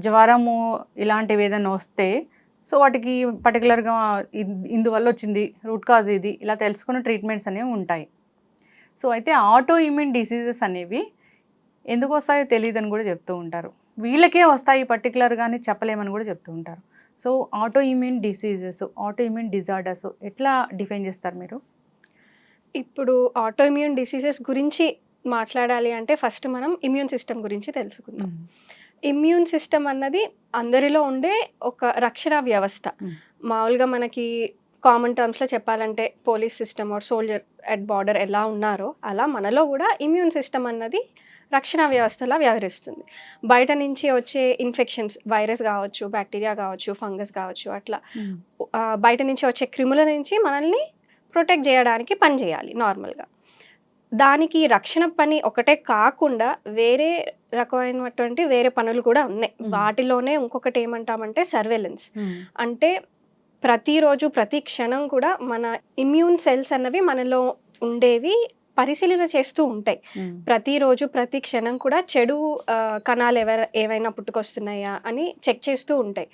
జ్వరము ఇలాంటివి ఏదైనా వస్తే సో వాటికి పర్టికులర్గా ఇందువల్ల వచ్చింది, రూట్ కాజ్ ఇది, ఇలా తెలుసుకున్న ట్రీట్మెంట్స్ అనేవి ఉంటాయి. సో అయితే ఆటో ఇమ్యూన్ డిసీజెస్ అనేవి ఎందుకు వస్తాయో తెలియదని కూడా చెప్తూ ఉంటారు. వీళ్ళకే వస్తాయి పర్టికులర్గానే చెప్పలేమని కూడా చెప్తూ ఉంటారు. So auto immune diseases, auto immune disorders ఎట్లా డిఫైన్ చేస్తారు మీరు? ఇప్పుడు ఆటో ఇమ్యూన్ డిసీజెస్ గురించి మాట్లాడాలి అంటే ఫస్ట్ మనం ఇమ్యూన్ సిస్టమ్ గురించి తెలుసుకుందాం. ఇమ్యూన్ సిస్టమ్ అన్నది అందరిలో ఉండే ఒక రక్షణ వ్యవస్థ. మామూలుగా మనకి కామన్ టర్మ్స్‌లో చెప్పాలంటే police system or soldier at border ఎలా ఉన్నారో అలా మనలో కూడా ఇమ్యూన్ సిస్టమ్ అన్నది రక్షణ వ్యవస్థలా వ్యవహరిస్తుంది. బయట నుంచి వచ్చే ఇన్ఫెక్షన్స్ వైరస్ కావచ్చు, బ్యాక్టీరియా కావచ్చు, ఫంగస్ కావచ్చు అట్లా బయట నుంచి వచ్చే క్రిముల నుంచి మనల్ని ప్రొటెక్ట్ చేయడానికి పని చేయాలి నార్మల్‌గా. దానికి రక్షణ పని ఒకటే కాకుండా వేరే రకమైనటువంటి వేరే పనులు కూడా ఉన్నాయి. వాటిలోనే ఇంకొకటి ఏమంటామంటే సర్వేలెన్స్. అంటే ప్రతిరోజు ప్రతి క్షణం కూడా మన ఇమ్యూన్ సెల్స్ అన్నవి మనలో ఉండేవి పరిశీలన చేస్తూ ఉంటాయి. ప్రతిరోజు ప్రతి క్షణం కూడా చెడు కణాలు ఏవైనా పుట్టుకొస్తున్నాయా అని చెక్ చేస్తూ ఉంటాయి.